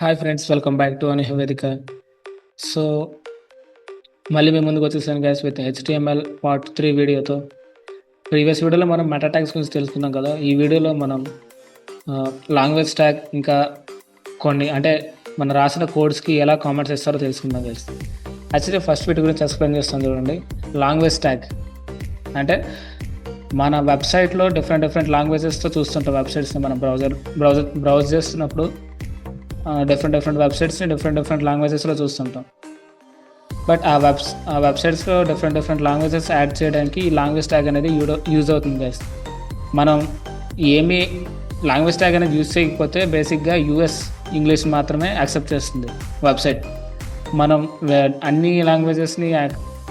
Hi friends, welcome back to అని వేదిక. So మళ్ళీ మేము ముందుకు వచ్చేసాను గైస్ విత్ HTML పార్ట్ 3 వీడియోతో. ప్రీవియస్ వీడియోలో మనం మెటా ట్యాగ్స్ గురించి తెలుసుకున్నాం కదా. ఈ వీడియోలో మనం లాంగ్వేజ్ ట్యాగ్ ఇంకా కొన్ని అంటే మనం రాసిన కోడ్స్కి ఎలా కామెంట్స్ ఇస్తారో తెలుసుకుందాం గైస్. యాక్చువల్లీ ఫస్ట్ వీటి గురించి ఎక్స్ప్లెయిన్ చేస్తాను చూడండి. లాంగ్వేజ్ ట్యాగ్ అంటే మన వెబ్సైట్లో డిఫరెంట్ లాంగ్వేజెస్తో చూస్తుంటాం. వెబ్సైట్స్ని మనం బ్రౌజ్ చేస్తున్నప్పుడు డిఫరెంట్ వెబ్సైట్స్ని డిఫరెంట్ లాంగ్వేజెస్లో చూస్తుంటాం. బట్ ఆ వెబ్సైట్స్లో డిఫరెంట్ లాంగ్వేజెస్ యాడ్ చేయడానికి ఈ లాంగ్వేజ్ ట్యాగ్ అనేది యూజ్ అవుతుంది గైస్. మనం ఏమీ లాంగ్వేజ్ ట్యాగ్ అనేది యూజ్ చేయకపోతే బేసిక్గా US ఇంగ్లీష్ మాత్రమే యాక్సెప్ట్ చేస్తుంది వెబ్సైట్. మనం అన్ని లాంగ్వేజెస్ని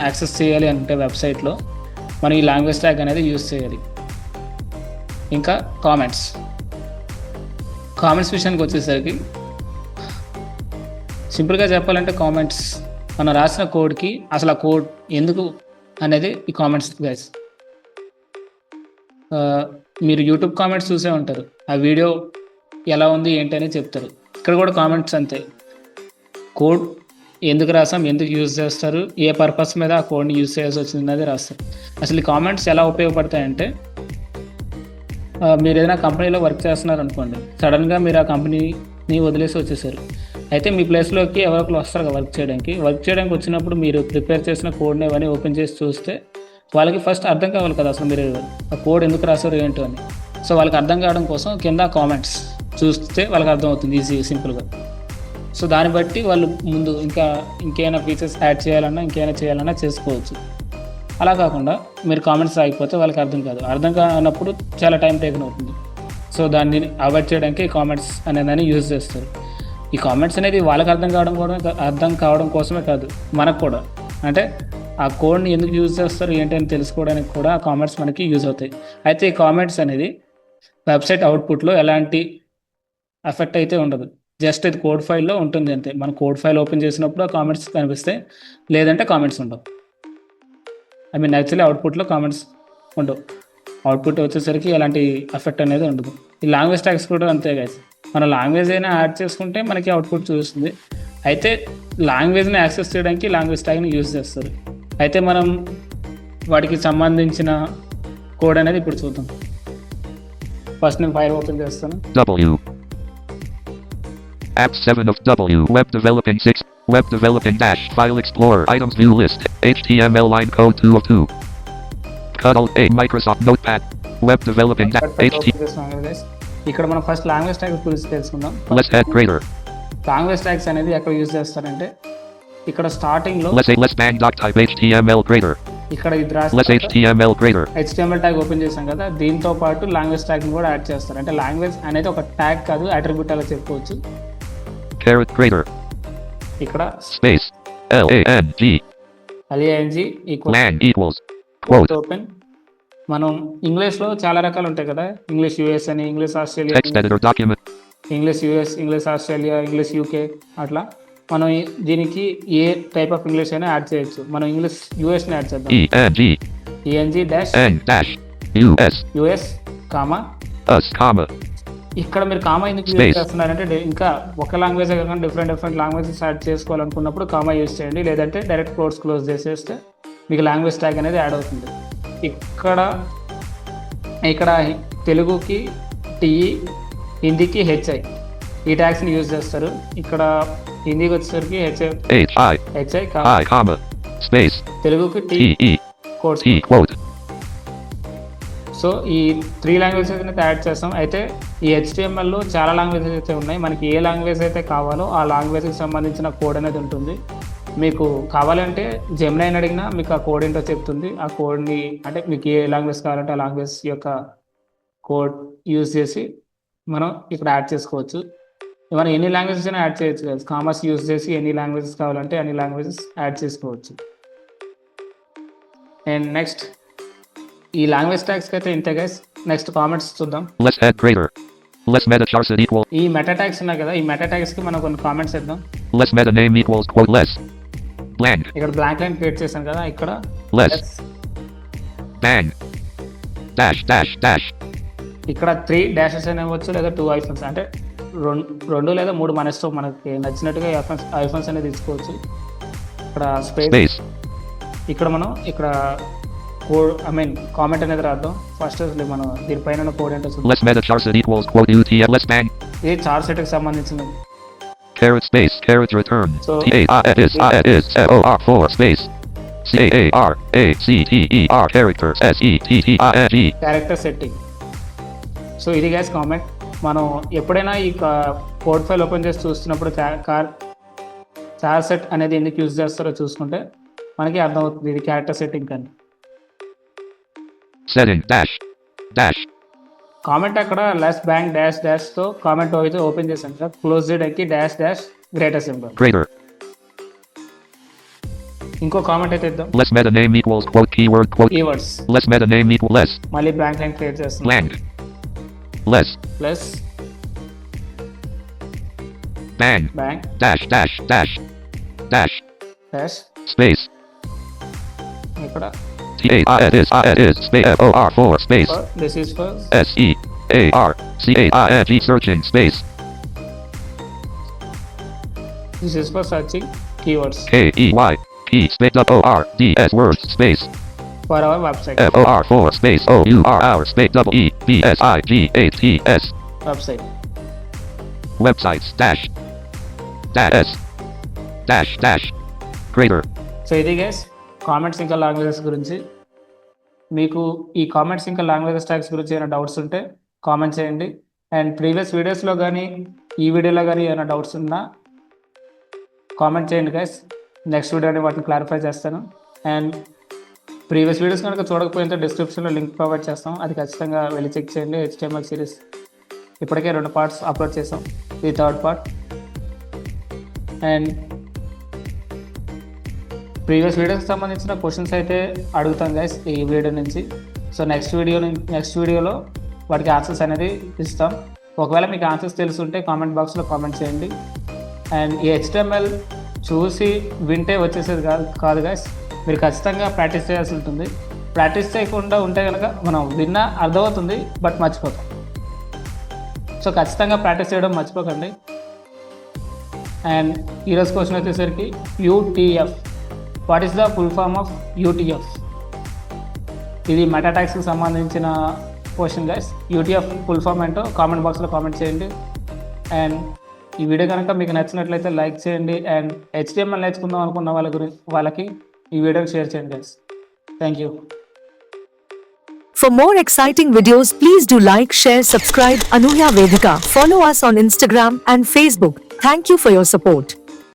యాక్సెస్ చేయాలి అంటే వెబ్సైట్లో మనం ఈ లాంగ్వేజ్ ట్యాగ్ అనేది యూజ్ చేయాలి. ఇంకా కామెంట్స్ విషయానికి వచ్చేసరికి సింపుల్గా చెప్పాలంటే కామెంట్స్ మనం రాసిన కోడ్కి అసలు ఆ కోడ్ ఎందుకు అనేది ఈ కామెంట్స్ గైస్. మీరు యూట్యూబ్ కామెంట్స్ చూసే ఉంటారు. ఆ వీడియో ఎలా ఉంది ఏంటి అని చెప్తారు. ఇక్కడ కూడా కామెంట్స్ అంతే. కోడ్ ఎందుకు రాసాం, ఎందుకు యూజ్ చేస్తారు, ఏ పర్పస్ మీద ఆ కోడ్ని యూజ్ చేయాల్సి వచ్చింది అనేది రాస్తారు. అసలు ఈ కామెంట్స్ ఎలా ఉపయోగపడతాయంటే, మీరు ఏదైనా కంపెనీలో వర్క్ చేస్తున్నారు అనుకోండి. సడన్గా మీరు ఆ కంపెనీని వదిలేసి వచ్చేసారు. అయితే మీ ప్లేస్లోకి ఎవరొకరు వస్తారు కదా వర్క్ చేయడానికి వచ్చినప్పుడు మీరు ప్రిపేర్ చేసిన కోడ్ని అవన్నీ ఓపెన్ చేసి చూస్తే వాళ్ళకి ఫస్ట్ అర్థం కావాలి కదా అసలు మీరు ఆ కోడ్ ఎందుకు రాశారు ఏంటో అని. సో వాళ్ళకి అర్థం కావడం కోసం కింద కామెంట్స్ చూస్తే వాళ్ళకి అర్థమవుతుంది ఈజీ సింపుల్గా. సో దాన్ని బట్టి వాళ్ళు ముందు ఇంకేమైనా ఫీచర్స్ యాడ్ చేయాలన్నా చేసుకోవచ్చు. అలా కాకుండా మీరు కామెంట్స్ రాకపోతే వాళ్ళకి అర్థం కానప్పుడు చాలా టైం టేకన్ అవుతుంది. సో దాన్ని అవాయిడ్ చేయడానికి కామెంట్స్ అనేదాన్ని యూజ్ చేస్తారు. ఈ కామెంట్స్ అనేది వాళ్ళకి అర్థం కావడం కోసమే కాదు, మనకు కూడా. అంటే ఆ కోడ్ని ఎందుకు యూజ్ చేస్తారు ఏంటి అని తెలుసుకోవడానికి కూడా ఆ కామెంట్స్ మనకి యూజ్ అవుతాయి. అయితే ఈ కామెంట్స్ అనేది వెబ్సైట్ అవుట్పుట్లో ఎలాంటి ఎఫెక్ట్ అయితే ఉండదు. జస్ట్ ఇది కోడ్ ఫైల్లో ఉంటుంది అంతే. మన కోడ్ ఫైల్ ఓపెన్ చేసినప్పుడు ఆ కామెంట్స్ కనిపిస్తాయి, లేదంటే కామెంట్స్ ఉండవు. యాక్చువల్లీ అవుట్పుట్లో కామెంట్స్ ఉండవు. అవుట్పుట్ వచ్చేసరికి ఎలాంటి ఎఫెక్ట్ అనేది ఉండదు. ఈ లాంగ్వేజ్ ట్యాగ్స్ కూడా అంతే గైస్. మన లాంగ్వేజ్ అయినా యాడ్ చేసుకుంటే మనకి అవుట్పుట్ చూస్తుంది. అయితే లాంగ్వేజ్ని యాక్సెస్ చేయడానికి లాంగ్వేజ్ ట్యాగ్ని యూజ్ చేస్తారు. అయితే మనం వాటికి సంబంధించిన కోడ్ అనేది ఇప్పుడు చూద్దాం. ఫస్ట్ నేను ఫైల్ ఓపెన్ చేస్తాను. App 7 of W. Web developing 6. Web developing dash. File explorer. Items view list. HTML line code 2 of 2. Cut A. Microsoft Notepad. Web developing dash. ఇక్కడ మనం ఫస్ట్ లాంగ్వేజ్ ట్యాగ్స్ గురించి తెలుసుకుందాం. Let's add greater. Language tags అనేది ఎక్కడ use చేస్తారంటే ఇక్కడ స్టార్టింగ్లో Let's bang dot type HTML greater. ఇక్కడ ఇది రాసి Let's HTML greater. HTML tag open చేసాం కదా, దీంతో పాటు లాంగ్వేజ్ ట్యాగ్ని కూడా యాడ్ చేస్తారు. అంటే లాంగ్వేజ్ అనేది ఒక ట్యాగ్ కాదు, అట్రిబ్యూట్ అలా చెప్పుకోవచ్చు. Caret greater. ఇక్కడ Space. LANG. Equal equals. Quote. Open. మనం ఇంగ్లీష్లో చాలా రకాలు ఉంటాయి కదా. ఇంగ్లీష్ US అని, English Australia, Text editor document. English US, English Australia, English UK అట్లా మనం దీనికి ఏ టైప్ ఆఫ్ ఇంగ్లీష్ అయినా యాడ్ చేయొచ్చు. మనం ఇంగ్లీష్ USని యాడ్ చేద్దాం. ENG dash N dash. US. Comma Us comma. ఇక్కడ మీరు కామా ఎందుకు యూజ్ చేస్తున్నారంటే ఇంకా ఒక లాంగ్వేజ్ కాకుండా డిఫరెంట్ లాంగ్వేజెస్ యాడ్ చేసుకోవాలనుకున్నప్పుడు కామా యూజ్ చేయండి. లేదంటే డైరెక్ట్ కోడ్స్ క్లోజ్ చేసేస్తే మీకు లాంగ్వేజ్ ట్యాగ్ అనేది యాడ్ అవుతుంది. ఇక్కడ తెలుగుకి TE, హిందీకి HI ఈ ట్యాగ్స్ని యూజ్ చేస్తారు. ఇక్కడ హిందీకి వచ్చేసరికి HI comma. Space. తెలుగుకి TE. కోడ్స్. Quote. సో ఈ 3 లాంగ్వేజెస్ అయితే యాడ్ చేస్తాం. అయితే ఈ HTMLలో చాలా లాంగ్వేజెస్ అయితే ఉన్నాయి. మనకి ఏ లాంగ్వేజ్ అయితే కావాలో ఆ లాంగ్వేజ్కి సంబంధించిన కోడ్ అనేది ఉంటుంది. మీకు కావాలంటే జెమినైని అడిగినా మీకు ఆ కోడ్ ఏంటో చెప్తుంది. ఆ కోడ్ని అంటే మీకు ఏ లాంగ్వేజ్ కావాలంటే ఆ లాంగ్వేజ్ యొక్క కోడ్ యూజ్ చేసి మనం ఇక్కడ యాడ్ చేసుకోవచ్చు. మనం ఎన్ని లాంగ్వేజెస్ అయినా యాడ్ చేయొచ్చు కదా. కామర్స్ యూజ్ చేసి ఎన్ని లాంగ్వేజెస్ కావాలంటే అన్ని లాంగ్వేజెస్ యాడ్ చేసుకోవచ్చు. అండ్ నెక్స్ట్ ఈ లాంగ్వేజ్ ట్యాగ్స్కి అయితే ఇంతే గైస్. నెక్స్ట్ కామెంట్స్ చూద్దాం. Let's add greater. Let's meta charset equal. ఈ మెటా ట్యాగ్స్ ఉన్నాయి కదా, ఈ మెటా ట్యాగ్స్కి మనం కొన్ని కామెంట్స్ ఇద్దాం. Let's meta name equals quote less. Blank. ఇక్కడ బ్లాంక్ లైన్ క్రియేట్ చేశాను కదా, ఇక్కడ Less. Bang. Dash. ఇక్కడ 3 డాషెస్ అయినా ఇవ్వచ్చు, లేదా 2 ఐఫన్స్. అంటే రెండు లేదా మూడు మన ఇష్టం, మనకి నచ్చినట్టుగా ఐఫోన్స్ అనేది తీసుకోవచ్చు. ఇక్కడ స్పేస్, Space. ఇక్కడ మనం ఇక్కడ కోడ్ కామెంట్ అనేది రాద్దాం. ఫస్ట్ అసలు మనం దీనిపైన కోడ్ ఏంటో చూద్దాం. Less meta charset equals quote UTF less bang. ఇది చార్ సెట్కి సంబంధించింది. Caret space. Caret return. So- T-A-I-S FOR space. CARACTER character SETTING. Character setting. So ఇది గ్యాస్ కామెంట్. మనం ఎప్పుడైనా ఈ కోడ్ ఫైల్ ఓపెన్ చేసి చూస్తున్నప్పుడు చార్ సెట్ అనేది ఎందుకు యూజ్ చేస్తారో చూసుకుంటే మనకి అర్థమవుతుంది ఇది క్యారెక్టర్ సెట్టింగ్ అని. Setting dash. కామెంట్ అక్కడ లెస్ బ్యాంక్ డాష్తో కామెంట్ అయితే ఓపెన్ చేశాను సార్. క్లోజ్ చేయడానికి డాష్ గ్రేటర్ సింబల్. Greater. ఇంకో కామెంట్ అయితే ఇద్దాం. Less meta name equals quote keyword quote. Keywords. Less meta name equal less. మళ్ళీ బ్లాంక్ లైన్ క్రియేట్ చేస్తాం. Blank. Less. Plus Bang. Bank Dash. Dash Space. ఇక్కడ TAIS space FOR space. This is for SEARCHING searching space. This is for searching keywords KEY key space WORDS words space. For our website. FOR space OUR space EBSIGHTS. Website. Websites dash greater. So ఇది guys comments ఇంకా languages గురించి. మీకు ఈ comments ఇంకా languages tags గురించి ఏమైనా doubts ఉంటే comment చేయండి. అండ్ ప్రీవియస్ వీడియోస్లో కానీ ఈ వీడియోలో కానీ ఏమైనా డౌట్స్ ఉన్నా కామెంట్ చేయండి గైస్. నెక్స్ట్ వీడియోని వాటిని క్లారిఫై చేస్తాను. అండ్ ప్రీవియస్ వీడియోస్ కనుక చూడకపోతే డిస్క్రిప్షన్లో లింక్ ప్రొవైడ్ చేస్తాం, అది ఖచ్చితంగా వెళ్ళి చెక్ చేయండి. HTML సిరీస్ ఇప్పటికే 2 పార్ట్స్ అప్లోడ్ చేసాం, ఇది 3rd పార్ట్. అండ్ ప్రీవియస్ వీడియోకి సంబంధించిన క్వశ్చన్స్ అయితే అడుగుతాం గైస్ ఈ వీడియో నుంచి. సో నెక్స్ట్ వీడియోలో వాటికి ఆన్సర్స్ అనేది ఇస్తాం. ఒకవేళ మీకు ఆన్సర్స్ తెలుసుంటే కామెంట్ బాక్స్లో కామెంట్ చేయండి. అండ్ ఈ HTML చూసి వింటే వచ్చేసేది కాదు గైస్, మీరు ఖచ్చితంగా ప్రాక్టీస్ చేయాల్సి ఉంటుంది. ప్రాక్టీస్ చేయకుండా ఉంటే కనుక మనం విన్నా అర్థమవుతుంది బట్ మర్చిపోతాం. సో ఖచ్చితంగా ప్రాక్టీస్ చేయడం మర్చిపోకండి. అండ్ ఈరోజు క్వశ్చన్ వచ్చేసరికి UTF. What is the full form of UTF? ఇది మెటా ట్యాగ్స్కి సంబంధించిన question guys. UTF full form ఏంటో కామెంట్ బాక్స్లో కామెంట్ చేయండి. అండ్ ఈ వీడియో కనుక మీకు నచ్చినట్లయితే లైక్ చేయండి. అండ్ HTML నేర్చుకుందాం అనుకున్న వాళ్ళకి ఈ వీడియోని షేర్ చేయండి guys. Thank you. For more exciting videos, please do like, share, subscribe Anuya Vedika. Follow us on Instagram and Facebook. Thank you for your support.